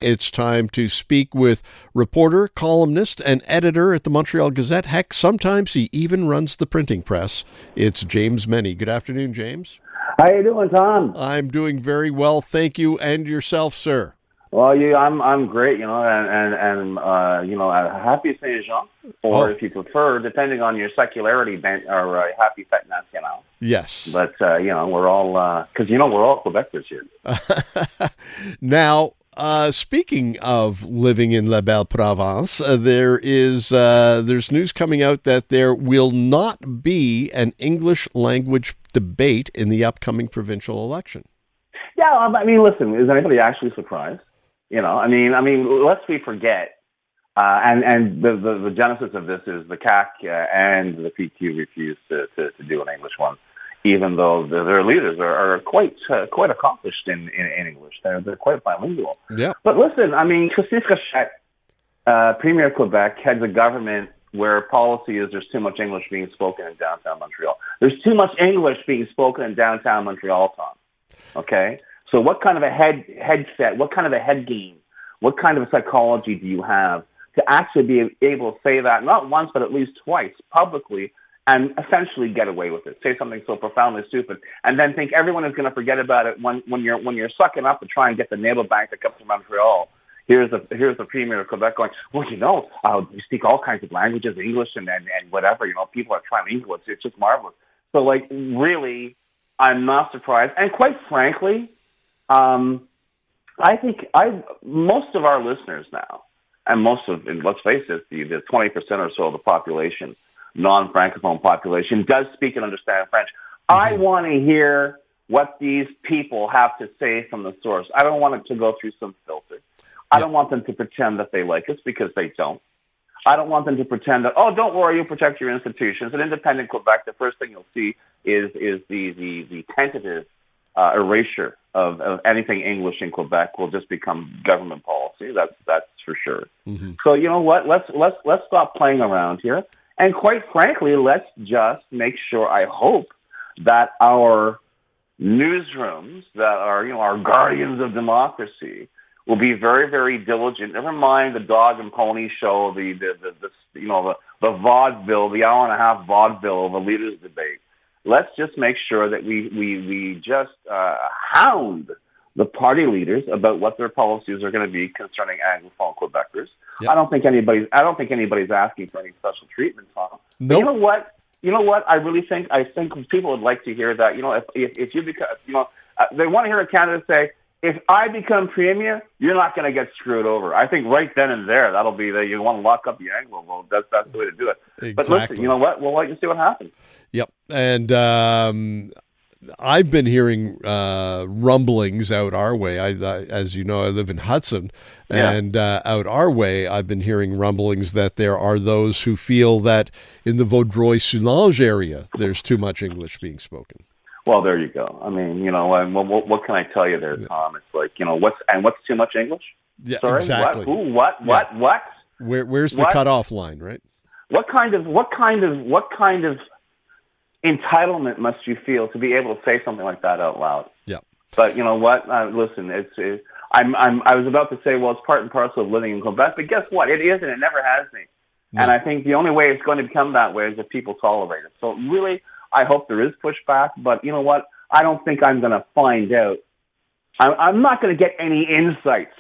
It's time to speak with reporter, columnist, and editor at the Montreal Gazette. Heck, sometimes he even runs the printing press. It's James Mennie. Good afternoon, James. How you doing, Tom? I'm doing very well, thank you, and yourself, sir. Well, I'm great, and happy Saint Jean, or if you prefer, depending on your secularity bent, or happy Fête Nationale. Yes, but we're all because we're all Quebecers here. Now, speaking of living in La Belle Province, there's news coming out that there will not be an English language debate in the upcoming provincial election. Yeah, I mean, listen, is anybody actually surprised? Lest we forget, and the genesis of this is the CAQ and the PQ refused to do an English one, even though their leaders are quite accomplished in English. They're quite bilingual. Yeah. But listen, Christine Fréchette, Premier of Quebec, heads a government where policy is there's too much English being spoken in downtown Montreal. There's too much English being spoken in downtown Montreal, Tom. Okay? So what kind of a headset, what kind of a head game, what kind of a psychology do you have to actually be able to say that not once but at least twice publicly and essentially get away with it? Say something so profoundly stupid and then think everyone is going to forget about it when you're sucking up to try and get the naval bank that comes to Montreal. Here's the Premier of Quebec going, well, we speak all kinds of languages, English and whatever. People are trying English. It's just marvelous. So, really, I'm not surprised. And quite frankly, I think most of our listeners now, and let's face it, the 20% or so of the population, non-Francophone population, does speak and understand French. Mm-hmm. I want to hear what these people have to say from the source. I don't want it to go through some filter. I don't want them to pretend that they like us because they don't. I don't want them to pretend that, don't worry, you protect your institutions. In independent Quebec, the first thing you'll see is the tentative erasure of anything English in Quebec will just become government policy. That's for sure. Mm-hmm. So you know what? Let's stop playing around here. And quite frankly, let's just make sure. I hope that our newsrooms, that are our guardians of democracy, will be very, very diligent. Never mind the dog and pony show, the vaudeville, the hour and a half vaudeville of a leaders debate. Let's just make sure that we just hound the party leaders about what their policies are going to be concerning Anglophone Quebecers. Yep. I don't think anybody's asking for any special treatment, Tom. Nope. But you know what? I think people would like to hear that. If you become, they want to hear a candidate say, if I become Premier, you're not going to get screwed over. I think right then and there, that'll be that you want to lock up the Anglo vote. That's the way to do it. Exactly. But listen, you know what? We'll wait and see what happens. Yep. And I've been hearing rumblings out our way. As you know, I live in Hudson. Yeah. And out our way, I've been hearing rumblings that there are those who feel that in the Vaudreuil-Soulanges area, there's too much English being spoken. Well, there you go. What can I tell you there, Tom? It's like, what's too much English? Yeah, sorry? exactly. What? Who? What? Yeah. What? Where's the cutoff line, right? What kind of entitlement must you feel to be able to say something like that out loud? Yeah. But you know what? Listen, I was about to say, well, it's part and parcel of living in Quebec, but guess what? It is, and it never has been. No. And I think the only way it's going to become that way is if people tolerate it. So really, I hope there is pushback, but you know what? I don't think I'm going to find out. I'm not going to get any insights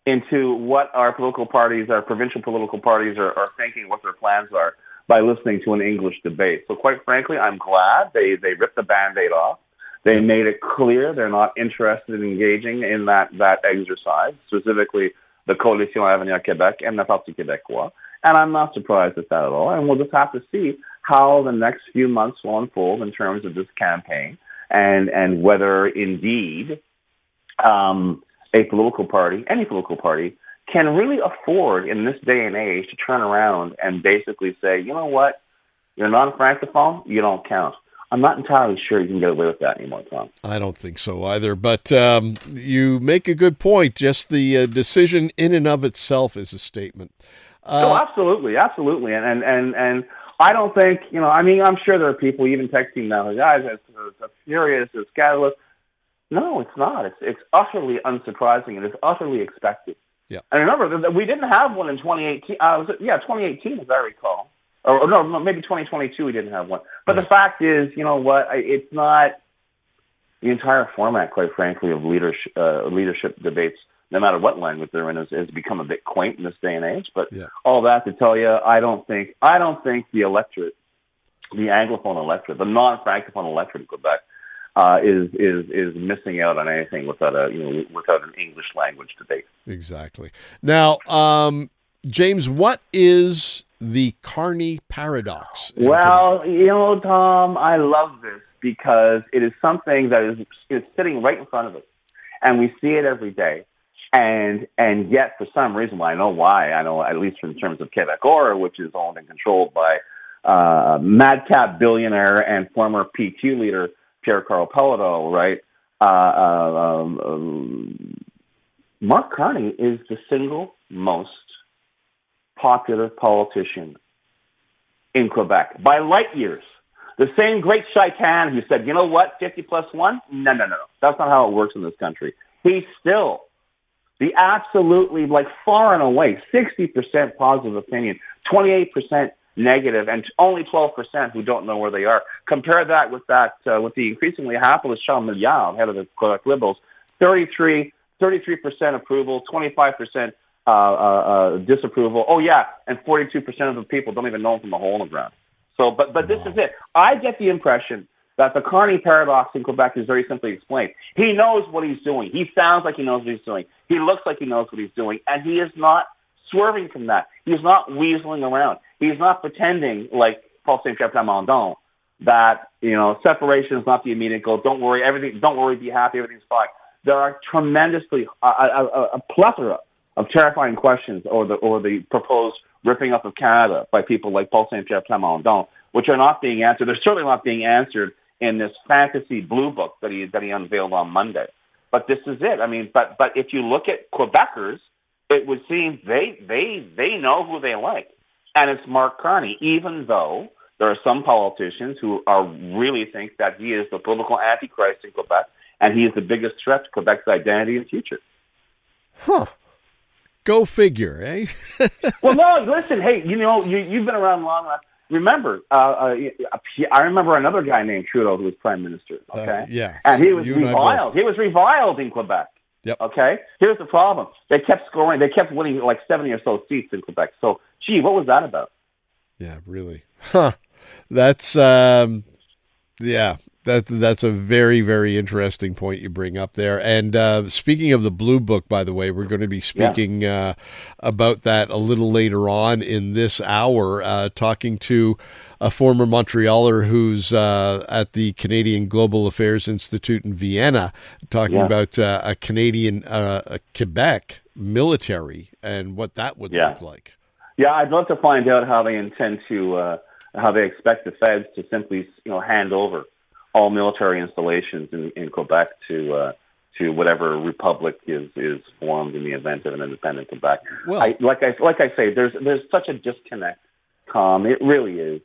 into what our political parties, our provincial political parties are thinking, what their plans are, by listening to an English debate. So quite frankly, I'm glad they ripped the Band-Aid off. They made it clear they're not interested in engaging in that exercise, specifically the Coalition Avenir Québec and the Parti Québécois. And I'm not surprised at that at all. And we'll just have to see how the next few months will unfold in terms of this campaign and whether indeed a political party, any political party, can really afford in this day and age to turn around and basically say, you know what, you're non-Francophone, you don't count. I'm not entirely sure you can get away with that anymore, Tom. I don't think so either, but you make a good point. Just the decision in and of itself is a statement. Absolutely. And I don't think, I'm sure there are people even texting now, guys, it's furious, it's scandalous. No, it's not. It's utterly unsurprising, and it's utterly expected. Yeah. And remember, that we didn't have one in 2018. 2018, as I recall. Or no, maybe 2022 we didn't have one. But the fact is, you know what? It's not the entire format, quite frankly, of leadership debates, no matter what language they're in, has become a bit quaint in this day and age. But all that to tell you, I don't think the electorate, the Anglophone electorate, the non-Francophone electorate in Quebec, is missing out on anything without an English language debate. Exactly. Now, James, what is the Carney paradox? Well, Tom, I love this because it is something that is sitting right in front of us, and we see it every day. And yet, for some reason, I know at least in terms of Quebecor, which is owned and controlled by madcap billionaire and former PQ leader Pierre-Carl Pelleteau, right? Mark Carney is the single most popular politician in Quebec by light years. The same great shaitan who said, you know what, 50 plus 1? No. That's not how it works in this country. He's still the absolutely, far and away, 60% positive opinion, 28% negative, and only 12% who don't know where they are. Compare that with the increasingly hapless Charles Milliard, head of the Quebec Liberals, 33% approval, 25% disapproval. Oh yeah, and 42% of the people don't even know him from a hole in the ground. So, but this is it. I get the impression that the Carney paradox in Quebec is very simply explained. He knows what he's doing. He sounds like he knows what he's doing. He looks like he knows what he's doing, and he is not swerving from that. He's not weaseling around. He's not pretending like Paul Saint-Pierre Plamondon that separation is not the immediate goal. Don't worry, be happy, everything's fine. There are tremendously a plethora of terrifying questions, or the proposed ripping up of Canada by people like Paul Saint-Pierre Plamondon, which are not being answered. They're certainly not being answered in this fantasy blue book that he unveiled on Monday. But this is it. I mean, but if you look at Quebecers, it would seem they know who they like, and it's Mark Carney. Even though there are some politicians who really think that he is the political antichrist in Quebec, and he is the biggest threat to Quebec's identity and future. Huh. Go figure, eh? Well, no, listen, hey, you've been around long enough. Remember, I remember another guy named Trudeau who was prime minister, okay? Yeah. And he was reviled. He was reviled in Quebec. Yep. Okay? Here's the problem. They kept scoring. They kept winning 70 or so seats in Quebec. So, gee, what was that about? Yeah, really. Huh. That's, That's a very, very interesting point you bring up there. And speaking of the Blue Book, by the way, we're going to be speaking about that a little later on in this hour, talking to a former Montrealer who's at the Canadian Global Affairs Institute in Vienna, talking about a Canadian, Quebec military and what that would look like. Yeah, I'd love to find out how they intend to, how they expect the feds to simply, hand over all military installations in Quebec to whatever republic is formed in the event of an independent Quebec. Well, like I say, there's such a disconnect, Tom. It really is.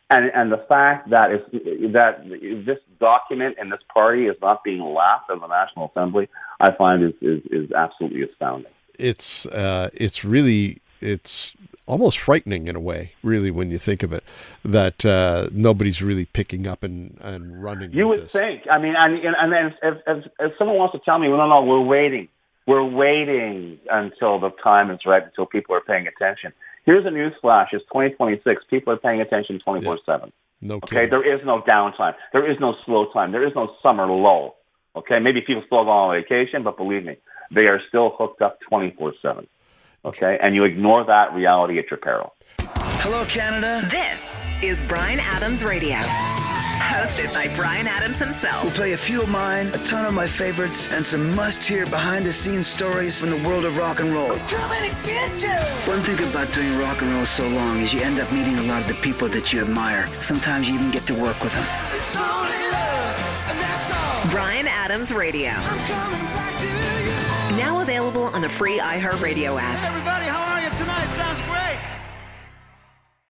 And the fact that this document and this party is not being laughed at the National Assembly, I find is absolutely astounding. It's almost frightening in a way, really, when you think of it, that nobody's really picking up and running. You would think. I mean, and then if someone wants to tell me, well, no, we're waiting until the time is right, until people are paying attention. Here's a news flash. It's 2026. People are paying attention 24/7. No okay, kidding. There is no downtime. There is no slow time. There is no summer lull. Okay, maybe people still go on vacation, but believe me, they are still hooked up 24/7. Okay, and you ignore that reality at your peril. Hello, Canada. This is Bryan Adams Radio, hosted by Bryan Adams himself. We'll play a few of mine, a ton of my favorites, and some must-hear behind-the-scenes stories from the world of rock and roll. One thing about doing rock and roll so long is you end up meeting a lot of the people that you admire. Sometimes you even get to work with them. It's only love, and that's all. Bryan Adams Radio. I'm coming back to you. Now available on the free iHeartRadio app. Hey everybody, how are you tonight? Sounds great.